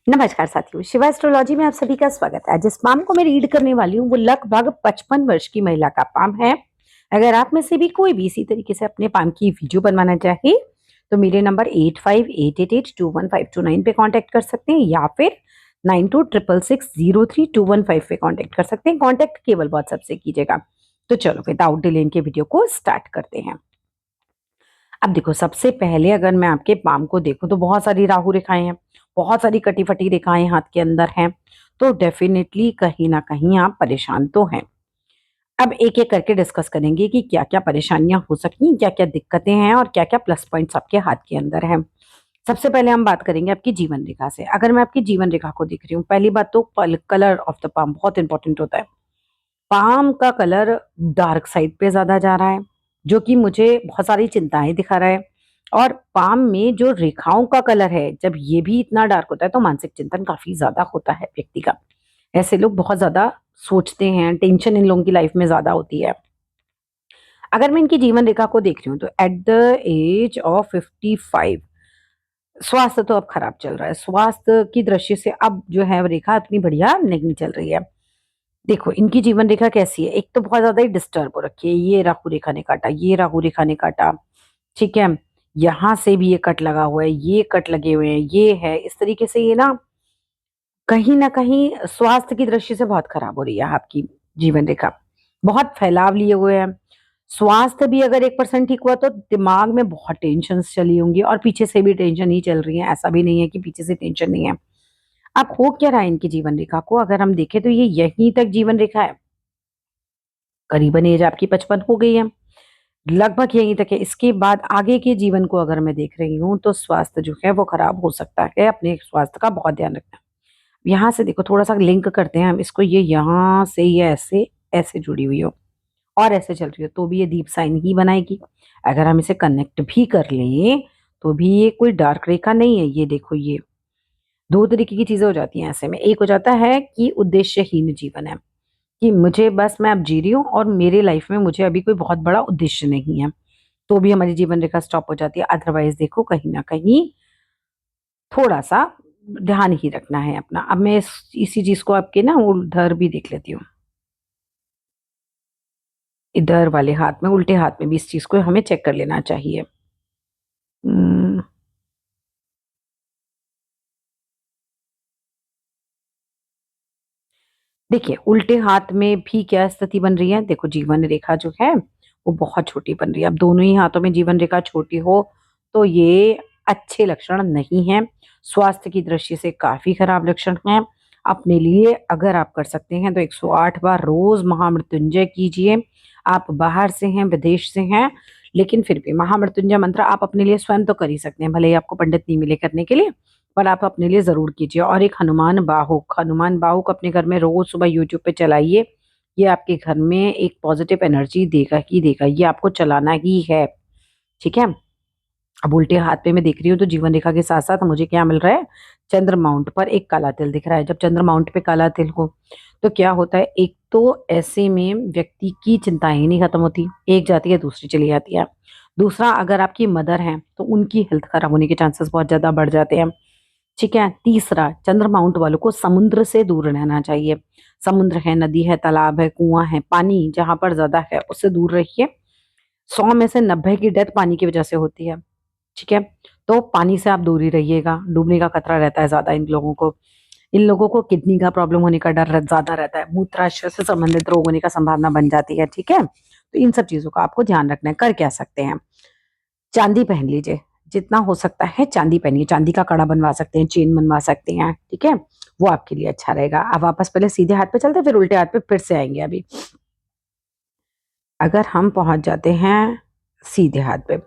नमस्कार साथियों, शिवा एस्ट्रोलॉजी में आप सभी का स्वागत है। जिस पाम को मैं रीड करने वाली हूँ वो लगभग 55 वर्ष की महिला का पाम है। अगर आप में से भी कोई भी इसी तरीके से अपने पाम की वीडियो बनवाना चाहे तो मेरे नंबर 8588821529 पे कांटेक्ट कर सकते हैं या फिर 9266603215 पे कांटेक्ट कर सकते हैं। कांटेक्ट केवल व्हाट्सएप से कीजिएगा। तो चलो विदाउट डिले इनके वीडियो को स्टार्ट करते हैं। अब देखो, सबसे पहले अगर मैं आपके पाम को देखूं तो बहुत सारी राहु रेखाएं हैं, बहुत सारी कटी फटी रेखाएं हाथ के अंदर हैं। तो डेफिनेटली कहीं ना कहीं आप परेशान तो हैं। अब एक एक करके डिस्कस करेंगे कि क्या क्या परेशानियां हो सकती हैं, क्या क्या दिक्कतें हैं और क्या क्या प्लस पॉइंट्स आपके हाथ के अंदर हैं। सबसे पहले हम बात करेंगे आपकी जीवन रेखा से। अगर मैं आपकी जीवन रेखा को देख रही हूँ, पहली बात तो कलर ऑफ द पाम बहुत इंपॉर्टेंट होता है। पाम का कलर डार्क साइड पे ज्यादा जा रहा है, जो कि मुझे बहुत सारी चिंताएं दिखा रहा है। और पाम में जो रेखाओं का कलर है, जब ये भी इतना डार्क होता है तो मानसिक चिंतन काफी ज्यादा होता है व्यक्ति का। ऐसे लोग बहुत ज्यादा सोचते हैं, टेंशन इन लोगों की लाइफ में ज्यादा होती है। अगर मैं इनकी जीवन रेखा को देख रही हूँ तो एट द एज ऑफ 55 स्वास्थ्य तो अब खराब चल रहा है। स्वास्थ्य की दृष्टि से अब जो है रेखा इतनी बढ़िया नहीं चल रही है। देखो, इनकी जीवन रेखा कैसी है, एक तो बहुत ज्यादा ही डिस्टर्ब हो रखी है। ये राहु रेखा ने काटा, ये राहु रेखा ने काटा, ठीक है। यहाँ से भी ये कट लगा हुआ है, ये कट लगे हुए हैं, ये है इस तरीके से। ये ना कहीं स्वास्थ्य की दृष्टि से बहुत खराब हो रही है आपकी जीवन रेखा। बहुत फैलाव लिए हुए हैं। स्वास्थ्य भी अगर 1% ठीक हुआ तो दिमाग में बहुत टेंशन चली होंगी और पीछे से भी टेंशन ही चल रही है। ऐसा भी नहीं है कि पीछे से टेंशन नहीं है। अब हो क्या रहा है इनकी जीवन रेखा को अगर हम देखें तो ये यहीं तक जीवन रेखा है। करीबन एज आपकी 55 हो गई है, लगभग यहीं तक है। इसके बाद आगे के जीवन को अगर मैं देख रही हूँ तो स्वास्थ्य जो है वो खराब हो सकता है। अपने स्वास्थ्य का बहुत ध्यान रखना। यहाँ से देखो, थोड़ा सा लिंक करते हैं हम इसको। ये यहाँ से ये ऐसे ऐसे जुड़ी हुई हो और ऐसे चल रही हो तो भी ये डीप साइन ही बनाएगी। अगर हम इसे कनेक्ट भी कर लें तो भी ये कोई डार्क रेखा नहीं है। ये देखो, ये दो तरीके की चीजें हो जाती हैं ऐसे में। एक हो जाता है कि उद्देश्यहीन जीवन है, कि मुझे बस मैं अब जी रही हूँ और मेरे लाइफ में मुझे अभी कोई बहुत बड़ा उद्देश्य नहीं है, तो भी हमारी जीवन रेखा स्टॉप हो जाती है। अदरवाइज देखो, कहीं ना कहीं थोड़ा सा ध्यान ही रखना है अपना। अब मैं इसी चीज को आपके ना उधर भी देख लेती हूँ। इधर वाले हाथ में, उल्टे हाथ में भी इस चीज को हमें चेक कर लेना चाहिए। हम्म, देखिए, उल्टे हाथ में भी क्या स्थिति बन रही है। देखो, जीवन रेखा जो है वो बहुत छोटी बन रही है। अब दोनों ही हाथों में जीवन रेखा छोटी हो तो ये अच्छे लक्षण नहीं है। स्वास्थ्य की दृष्टि से काफी खराब लक्षण है। अपने लिए अगर आप कर सकते हैं तो 108 बार रोज महामृत्युंजय कीजिए। आप बाहर से हैं, विदेश से हैं, लेकिन फिर भी महामृत्युंजय मंत्र आप अपने लिए स्वयं तो कर ही सकते हैं, भले ही आपको पंडित नहीं मिले करने के लिए, पर आप अपने लिए जरूर कीजिए। और एक हनुमान बाहुक अपने घर में रोज सुबह यूट्यूब पे चलाइए। ये आपके घर में एक पॉजिटिव एनर्जी देगा ही देगा, ये आपको चलाना ही है, ठीक है। अब उल्टे हाथ पे मैं देख रही हूँ तो जीवन रेखा के साथ साथ मुझे क्या मिल रहा है, चंद्र माउंट पर एक काला तिल दिख रहा है। जब चंद्र माउंट पे काला तिल हो तो क्या होता है, एक तो ऐसे में व्यक्ति की चिंताएं ही नहीं खत्म होती, एक जाती है दूसरी चली जाती है। दूसरा, अगर आपकी मदर है तो उनकी हेल्थ खराब होने के चांसेस बहुत ज्यादा बढ़ जाते हैं, ठीक है। तीसरा, चंद्र माउंट वालों को समुद्र से दूर रहना चाहिए। समुद्र है, नदी है, तालाब है, कुआं है, पानी जहां पर ज्यादा है उससे दूर रहिए। 100 में से 90 की डेथ पानी की वजह से होती है, ठीक है। तो पानी से आप दूर ही रहिएगा। डूबने का खतरा रहता है ज्यादा इन लोगों को। इन लोगों को किडनी का प्रॉब्लम होने का डर ज्यादा रहता है। मूत्राशय से संबंधित रोग होने का संभावना बन जाती है, ठीक है। तो इन सब चीजों का आपको ध्यान रखना है। कर क्या सकते हैं, चांदी पहन लीजिए, जितना हो सकता है चांदी पहनिए। चांदी का कड़ा बनवा सकते हैं, चेन बनवा सकते हैं, ठीक है। वो आपके लिए अच्छा रहेगा। अब वापस पहले सीधे हाथ पे चलते हैं, फिर उल्टे हाथ पे फिर से आएंगे। अभी अगर हम पहुंच जाते हैं सीधे हाथ पे,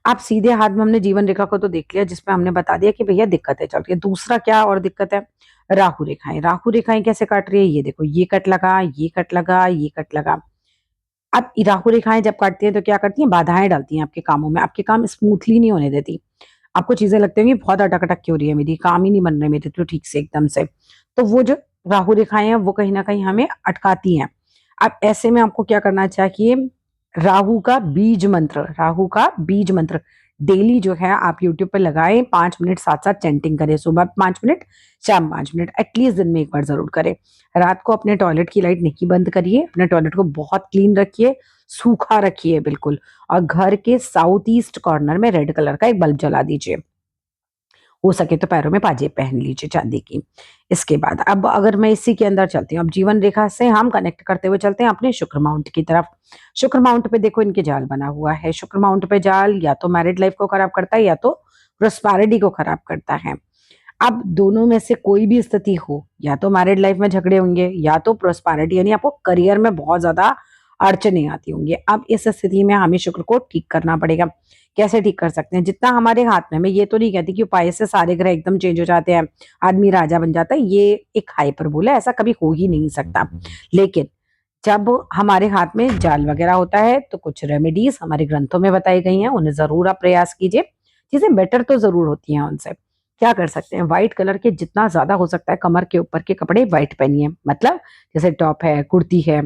आप सीधे हाथ में हमने जीवन रेखा को तो देख लिया, जिसमें हमने बता दिया कि भैया दिक्कतें चल रही है। दूसरा क्या और दिक्कत है, राहु रेखाएं। राहु रेखाएं कैसे काट रही है, ये देखो, ये कट लगा, ये कट लगा, ये कट लगा। अब राहु रेखाएं जब काटती हैं तो क्या करती हैं, बाधाएं डालती हैं आपके कामों में। आपके काम स्मूथली नहीं होने देती। आपको चीजें लगती होंगी बहुत अटक अटक क्यों रही है, मेरी काम ही नहीं बन रहे मेरे तो ठीक से एकदम से। तो वो जो राहु रेखाएं हैं वो कहीं ना कहीं हमें अटकाती हैं। अब ऐसे में आपको क्या करना चाहिए, राहु का बीज मंत्र डेली जो है आप यूट्यूब पे लगाएं, 5 मिनट साथ साथ चैंटिंग करें, सुबह 5 मिनट, शाम 5 मिनट, एटलीस्ट दिन में एक बार जरूर करें। रात को अपने टॉयलेट की लाइट नहीं बंद करिए, अपने टॉयलेट को बहुत क्लीन रखिए, सूखा रखिए बिल्कुल, और घर के साउथ ईस्ट कॉर्नर में रेड कलर का एक बल्ब जला दीजिए। हो सके तो पैरों में पाजेब पहन लीजिए चांदी की। इसके बाद अब अगर मैं इसी के अंदर चलती हूँ, अब जीवन रेखा से हम कनेक्ट करते हुए चलते हैं अपने शुक्र माउंट की तरफ। शुक्र माउंट पे देखो इनके जाल बना हुआ है। शुक्र माउंट पे जाल या तो मैरिड लाइफ को खराब करता है या तो प्रोस्पेरिटी को खराब करता है। अब दोनों में से कोई भी स्थिति हो, या तो मैरिड लाइफ में झगड़े होंगे या तो प्रोस्पेरिटी यानी आपको करियर में बहुत ज्यादा अड़चने आती होंगी। अब इस स्थिति में हमें शुक्र को ठीक करना पड़ेगा। कैसे ठीक कर सकते हैं? जितना हमारे हाथ में, मैं ये तो नहीं कहती कि उपाय से सारे ग्रह एकदम चेंज हो जाते हैं, आदमी राजा बन जाता है, ये एक हाइपरबोल है, ऐसा कभी हो ही नहीं सकता। लेकिन जब हमारे हाथ में जाल वगैरह होता है तो कुछ रेमेडीज हमारे ग्रंथों में बताई गई हैं, उन्हें जरूर आप प्रयास कीजिए। चीजें बेटर तो जरूर होती हैं उनसे। क्या कर सकते हैं? व्हाइट कलर के जितना ज्यादा हो सकता है कमर के ऊपर के कपड़े व्हाइट पहनिए, मतलब जैसे टॉप है, कुर्ती है,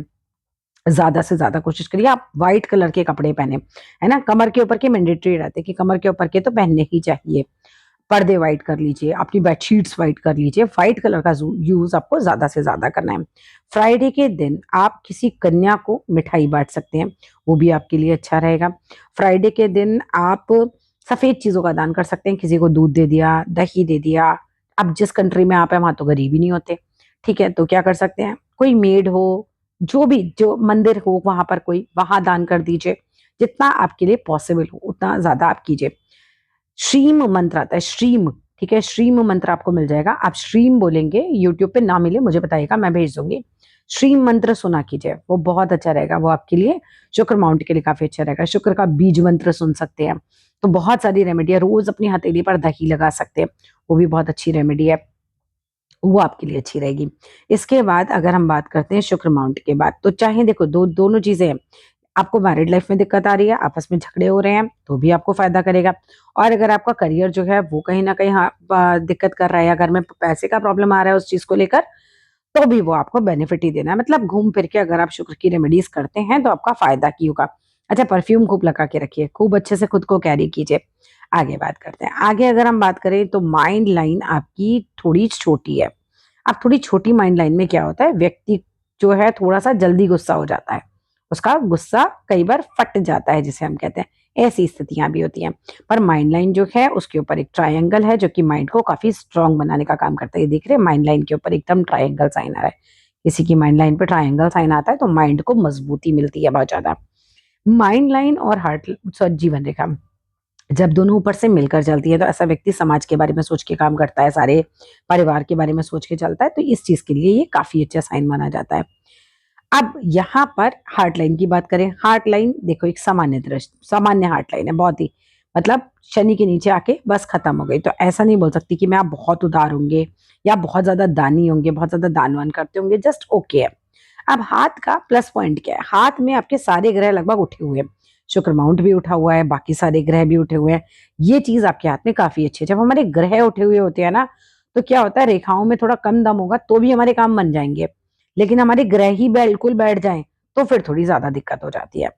ज्यादा से ज्यादा कोशिश करिए आप व्हाइट कलर के कपड़े पहने, है ना। कमर के ऊपर के मैंडेटरी रहते हैं कि कमर के ऊपर के तो पहनने ही चाहिए। पर्दे व्हाइट कर लीजिए, अपनी बेडशीट्स व्हाइट कर लीजिए, व्हाइट कलर का यूज आपको ज्यादा से ज्यादा करना है। फ्राइडे के दिन आप किसी कन्या को मिठाई बांट सकते हैं, वो भी आपके लिए अच्छा रहेगा। फ्राइडे के दिन आप सफेद चीजों का दान कर सकते हैं, किसी को दूध दे दिया, दही दे दिया। अब जिस कंट्री में आप है वहां तो गरीब ही नहीं होते, ठीक है, तो क्या कर सकते हैं, कोई मेड हो, जो भी, जो मंदिर हो वहां पर कोई, वहां दान कर दीजिए। जितना आपके लिए पॉसिबल हो उतना ज्यादा आप कीजिए। श्रीम मंत्र आता है, श्रीम, ठीक है, श्रीम मंत्र आपको मिल जाएगा, आप श्रीम बोलेंगे, यूट्यूब पे ना मिले मुझे बताइएगा, मैं भेज दूंगी। श्रीम मंत्र सुना कीजिए, वो बहुत अच्छा रहेगा, वो आपके लिए शुक्र माउंट के लिए काफी अच्छा रहेगा। शुक्र का बीज मंत्र सुन सकते हैं। तो बहुत सारी रेमेडी है, रोज अपनी हथेली पर दही लगा सकते हैं, वो भी बहुत अच्छी रेमेडी है, वो आपके लिए अच्छी रहेगी। इसके बाद अगर हम बात करते हैं शुक्र माउंट के बाद, तो चाहे देखो दोनों चीजें हैं। आपको मैरिड लाइफ में दिक्कत आ रही है, आपस में झगड़े हो रहे हैं, तो भी आपको फायदा करेगा। और अगर आपका करियर जो है वो कहीं ना कहीं दिक्कत कर रहा है, या घर में पैसे का प्रॉब्लम आ रहा है उस चीज को लेकर, तो भी वो आपको बेनिफिट ही देना है। मतलब घूम फिर के अगर आप शुक्र की रेमेडीज करते हैं तो आपका फायदा ही होगा। अच्छा, परफ्यूम खूब लगा के रखिए, खूब अच्छे से खुद को कैरी कीजिए। आगे बात करते हैं। आगे अगर हम बात करें तो माइंड लाइन आपकी थोड़ी छोटी है। अब थोड़ी छोटी माइंड लाइन में क्या होता है, व्यक्ति जो है थोड़ा सा जल्दी गुस्सा हो जाता है, उसका गुस्सा कई बार फट जाता है जिसे हम कहते हैं, ऐसी स्थितियां भी होती हैं। पर माइंड लाइन जो है उसके ऊपर एक ट्रायंगल है जो कि माइंड को काफी स्ट्रांग बनाने का काम करता है। ये देख रहे हैं, माइंड लाइन के ऊपर एकदम ट्रायंगल साइन आ रहा है। किसी की माइंड लाइन पे ट्रायंगल साइन आता है तो माइंड को मजबूती मिलती है बहुत ज्यादा। माइंड लाइन और हार्ट, जीवन रेखा, जब दोनों ऊपर से मिलकर चलती है तो ऐसा व्यक्ति समाज के बारे में सोच के काम करता है, सारे परिवार के बारे में सोच के चलता है, तो इस चीज के लिए ये काफी अच्छा साइन माना जाता है। अब यहाँ पर हार्ट लाइन की बात करें, हार्ट लाइन देखो एक सामान्य दृष्टि, सामान्य हार्ट लाइन है, बहुत ही, मतलब शनि के नीचे आके बस खत्म हो गई। तो ऐसा नहीं बोल सकती कि मैं आप बहुत उदार होंगे या बहुत ज्यादा दानी होंगे, बहुत ज्यादा दानवान करते होंगे, जस्ट ओके है। अब हाथ का प्लस पॉइंट क्या है, हाथ में आपके सारे ग्रह लगभग उठे हुए हैं, शुक्र माउंट भी उठा हुआ है, बाकी सारे ग्रह भी उठे हुए हैं। ये चीज आपके हाथ में काफी अच्छी है। जब हमारे ग्रह उठे हुए होते हैं ना, तो क्या होता है, रेखाओं में थोड़ा कम दम होगा तो भी हमारे काम बन जाएंगे, लेकिन हमारे ग्रह ही बिल्कुल बैठ जाएं तो फिर थोड़ी ज्यादा दिक्कत हो जाती है।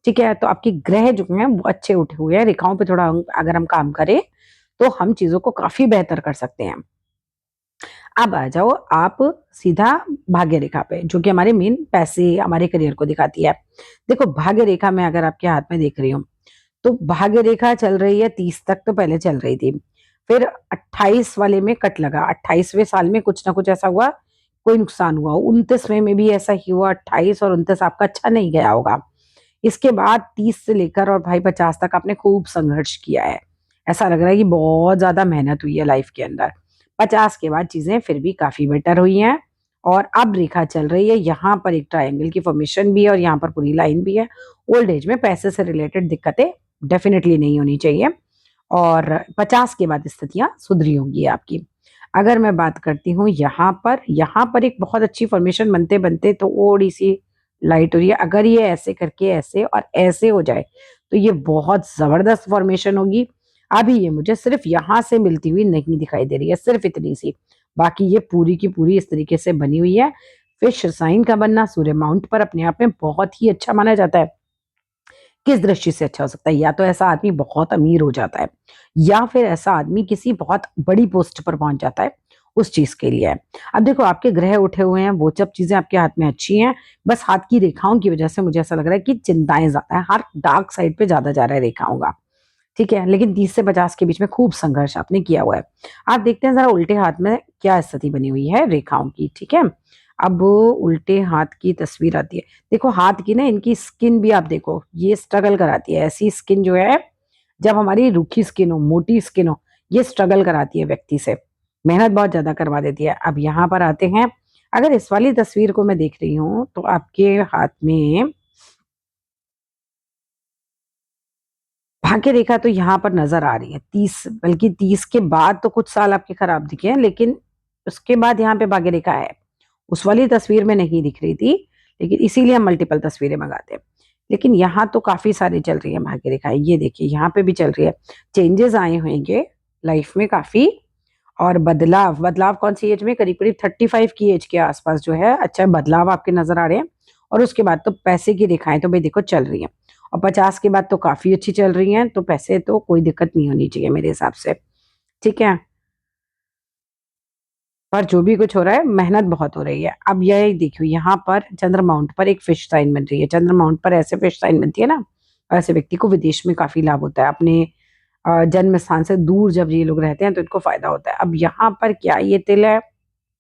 ठीक है, तो आपके ग्रह जो हैं वो अच्छे उठे हुए हैं, रेखाओं पे थोड़ा अगर हम काम करें तो हम चीजों को काफी बेहतर कर सकते हैं। अब आ जाओ आप सीधा भाग्य रेखा पे, जो कि हमारे मेन पैसे, हमारे करियर को दिखाती है। देखो भाग्य रेखा में अगर आपके हाथ में देख रही हूँ, तो भाग्य रेखा चल रही है 30 तक, तो पहले चल रही थी, फिर 28 वाले में कट लगा, 28वें साल में कुछ ना कुछ ऐसा हुआ, कोई नुकसान हुआ, 29वें में भी ऐसा ही हुआ, 28 और 29 आपका अच्छा नहीं गया होगा। इसके बाद 30 से लेकर और भाई 50 तक आपने खूब संघर्ष किया है, ऐसा लग रहा है कि बहुत ज्यादा मेहनत हुई है लाइफ के अंदर। 50 के बाद चीजें फिर भी काफी बेटर हुई हैं, और अब रेखा चल रही है, यहाँ पर एक ट्रायंगल की फॉर्मेशन भी है और यहाँ पर पूरी लाइन भी है। ओल्ड एज में पैसे से रिलेटेड दिक्कतें डेफिनेटली नहीं होनी चाहिए, और 50 के बाद स्थितियां सुधरी होंगी आपकी। अगर मैं बात करती हूँ यहाँ पर एक बहुत अच्छी फॉर्मेशन बनते बनते थोड़ी सी लाइट हो रही है। अगर ये ऐसे करके ऐसे और ऐसे हो जाए तो ये बहुत जबरदस्त फॉर्मेशन होगी। अभी ये मुझे सिर्फ यहाँ से मिलती हुई नहीं दिखाई दे रही है, सिर्फ इतनी सी, बाकी ये पूरी की पूरी इस तरीके से बनी हुई है। फिश साइन का बनना सूर्य माउंट पर अपने आप में बहुत ही अच्छा माना जाता है। किस दृष्टि से अच्छा हो सकता है? या तो ऐसा आदमी बहुत अमीर हो जाता है या फिर ऐसा आदमी किसी बहुत बड़ी पोस्ट पर पहुंच जाता है, उस चीज के लिए है। अब देखो आपके ग्रह उठे हुए हैं, वो सब चीजें आपके हाथ में अच्छी हैं, बस हाथ की रेखाओं की वजह से मुझे ऐसा लग रहा है कि चिंताएं ज्यादा है, हर डार्क साइड पे ज्यादा जा रहा है रेखाओं का। ठीक है, लेकिन 30 से 50 के बीच में खूब संघर्ष आपने किया हुआ है। आप देखते हैं जरा उल्टे हाथ में क्या स्थिति बनी हुई है रेखाओं की। ठीक है, अब उल्टे हाथ की तस्वीर आती है। देखो हाथ की ना, इनकी स्किन भी आप देखो, ये स्ट्रगल कराती है। ऐसी स्किन जो है, जब हमारी रूखी स्किन हो, मोटी स्किन हो, ये स्ट्रगल कराती है व्यक्ति से, मेहनत बहुत ज्यादा करवा देती है। अब यहाँ पर आते हैं, अगर इस वाली तस्वीर को मैं देख रही हूँ तो आपके हाथ में भाग्य रेखा तो यहाँ पर नजर आ रही है। 30, बल्कि 30 के बाद तो कुछ साल आपके खराब दिखे हैं, लेकिन उसके बाद यहाँ पे भाग्य रेखा है। उस वाली तस्वीर में नहीं दिख रही थी, लेकिन इसीलिए हम मल्टीपल तस्वीरें मंगाते हैं। लेकिन यहाँ तो काफी सारी चल रही है भाग्य रेखाएं, ये देखिए यहाँ पे भी चल रही है। चेंजेस आए होंगे लाइफ में काफी, और बदलाव, बदलाव कौन सी एज में, करीब करीब 35 की एज के आसपास जो है अच्छा बदलाव आपके नजर आ रहे हैं। और उसके बाद तो पैसे की रेखाएं तो भाई देखो चल रही हैं, और 50 के बाद तो काफी अच्छी चल रही हैं, तो पैसे तो कोई दिक्कत नहीं होनी चाहिए मेरे हिसाब से। ठीक है, पर जो भी कुछ हो रहा है मेहनत बहुत हो रही है। अब यह देखियो यहाँ पर चंद्र माउंट पर एक फिश साइन बन रही है। चंद्र माउंट पर ऐसे फिश साइन बनती है ना, ऐसे व्यक्ति को विदेश में काफी लाभ होता है। अपने जन्म स्थान से दूर जब ये लोग रहते हैं तो इनको फायदा होता है। अब यहाँ पर क्या ये तिल है,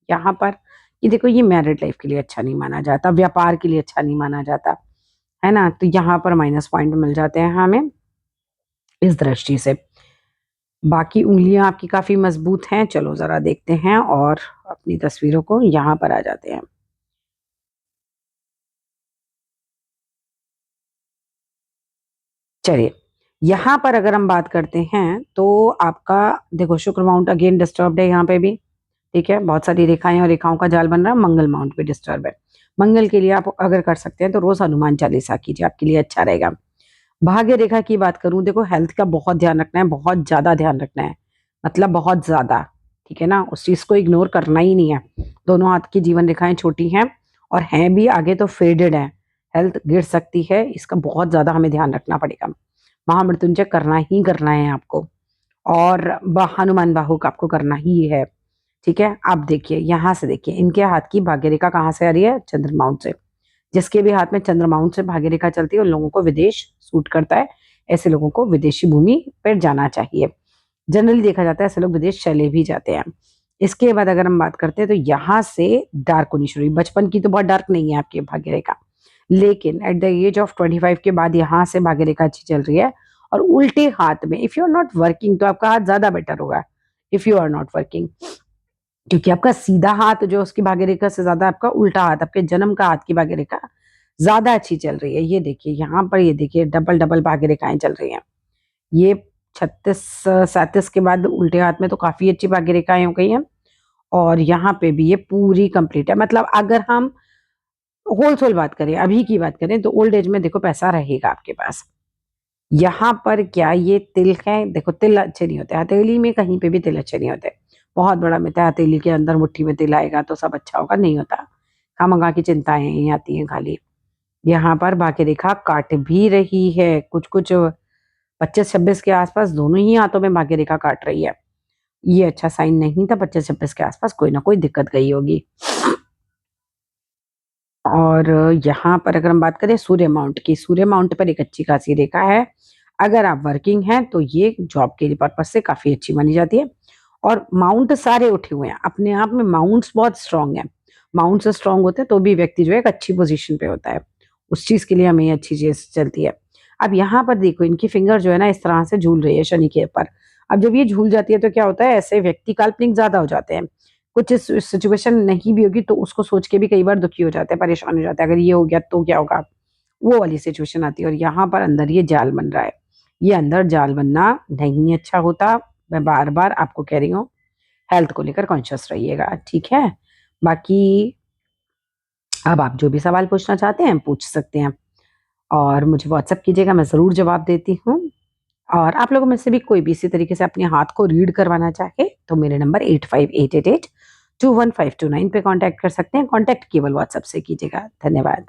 यहाँ पर ये देखो, ये मैरिड लाइफ के लिए अच्छा नहीं माना जाता, व्यापार के लिए अच्छा नहीं माना जाता है ना, तो यहाँ पर माइनस पॉइंट मिल जाते हैं हमें इस दृष्टि से। बाकी उंगलियां आपकी काफी मजबूत हैं। चलो जरा देखते हैं और अपनी तस्वीरों को यहाँ पर आ जाते हैं। चलिए, यहाँ पर अगर हम बात करते हैं तो आपका देखो शुक्र माउंट अगेन डिस्टर्ब्ड है यहाँ पे भी। ठीक है, बहुत सारी रेखाएं और रेखाओं का जाल बन रहा है। मंगल माउंट भी डिस्टर्ब है। मंगल के लिए आप अगर कर सकते हैं तो रोज हनुमान चालीसा कीजिए, आपके लिए अच्छा रहेगा। भाग्य रेखा की बात करूं, देखो हेल्थ का बहुत ध्यान रखना है, बहुत ज्यादा ध्यान रखना है, मतलब बहुत ज्यादा। ठीक है ना, उस चीज को इग्नोर करना ही नहीं है। दोनों हाथ की जीवन रेखाएं छोटी हैं और हैं भी आगे तो फेडेड है, हेल्थ गिर सकती है, इसका बहुत ज्यादा हमें ध्यान रखना पड़ेगा। महामृत्युंजय करना ही करना है आपको, और हनुमान बाहु का आपको करना ही है। ठीक है, आप देखिए यहाँ से, देखिए इनके हाथ की भाग्य रेखा कहाँ से आ रही है, चंद्रमाउंट से। जिसके भी हाथ में चंद्रमाउंट से भाग्य रेखा चलती है उन लोगों को विदेश सूट करता है। ऐसे लोगों को विदेशी भूमि पर जाना चाहिए। जनरली देखा जाता है ऐसे लोग विदेश चले भी जाते हैं। इसके बाद अगर हम बात करते हैं तो यहाँ से डार्क होनी शुरू हुई। बचपन की तो बहुत डार्क नहीं है आपकी भाग्य रेखा, लेकिन एट द एज ऑफ 25 के बाद यहाँ से भाग्य रेखा अच्छी चल रही है। और उल्टे हाथ में if you are not working तो आपका हाथ ज्यादा बेटर होगा, if you are not working. क्योंकि आपका सीधा हाथ जो उसकी भाग्य रेखा से ज्यादा आपका उल्टा हाथ, आपके जन्म का हाथ की भाग्य रेखा ज्यादा अच्छी चल रही है। ये देखिए यहाँ पर, ये देखिए डबल डबल भाग्य रेखाएं चल रही हैं। ये 36 37 के बाद उल्टे हाथ में तो काफी अच्छी भाग्य रेखाएं हो गई हैं। और यहाँ पे भी ये पूरी कंप्लीट है। मतलब अगर हम होलसेल बात करें, अभी की बात करें, तो ओल्ड एज में देखो पैसा रहेगा आपके पास। यहाँ पर क्या ये तिल है, देखो तिल अच्छे नहीं होते, हथेली में कहीं पे भी तिल अच्छे नहीं होते। बहुत बड़ा मिथ है हथेली के अंदर मुट्ठी में तिल आएगा तो सब अच्छा होगा, नहीं होता। खामखा की चिंताएं ही आती हैं खाली। यहाँ पर भाग्य रेखा काट भी रही है, कुछ कुछ 25-26 के आसपास दोनों ही हाथों में भाग्य रेखा काट रही है। ये अच्छा साइन नहीं था, 25-26 के आसपास कोई ना कोई दिक्कत गई होगी। और यहाँ पर अगर हम बात करें सूर्य माउंट की, सूर्य माउंट पर एक अच्छी खासी रेखा है। अगर आप वर्किंग हैं तो ये जॉब के पर्पज से काफी अच्छी मानी जाती है। और माउंट सारे उठे हुए हैं अपने आप में, माउंट्स बहुत स्ट्रांग है। माउंट से स्ट्रांग होते हैं तो भी व्यक्ति जो है एक अच्छी पोजीशन पे होता है, उस चीज के लिए हमें ये अच्छी चीज चलती है। अब यहाँ पर देखो इनकी फिंगर जो है ना इस तरह से झूल रही है शनि के ऊपर। अब जब ये झूल जाती है तो क्या होता है, ऐसे व्यक्ति काल्पनिक ज्यादा हो जाते हैं। कुछ सिचुएशन नहीं भी होगी तो उसको सोच के भी कई बार दुखी हो जाते हैं, परेशान हो जाते हैं, अगर ये हो गया तो क्या होगा, वो वाली सिचुएशन आती है। और यहाँ पर अंदर ये जाल बन रहा है, ये अंदर जाल बनना नहीं अच्छा होता। मैं बार बार आपको कह रही हूँ, हेल्थ को लेकर कॉन्शियस रहिएगा। ठीक है, बाकी अब आप जो भी सवाल पूछना चाहते हैं पूछ सकते हैं, और मुझे व्हाट्सएप कीजिएगा, मैं ज़रूर जवाब देती हूँ। और आप लोगों में से भी कोई भी इसी तरीके से अपने हाथ को रीड करवाना चाहे तो मेरे नंबर 8588821529 पे कांटेक्ट कर सकते हैं। कांटेक्ट केवल व्हाट्सएप से कीजिएगा। धन्यवाद।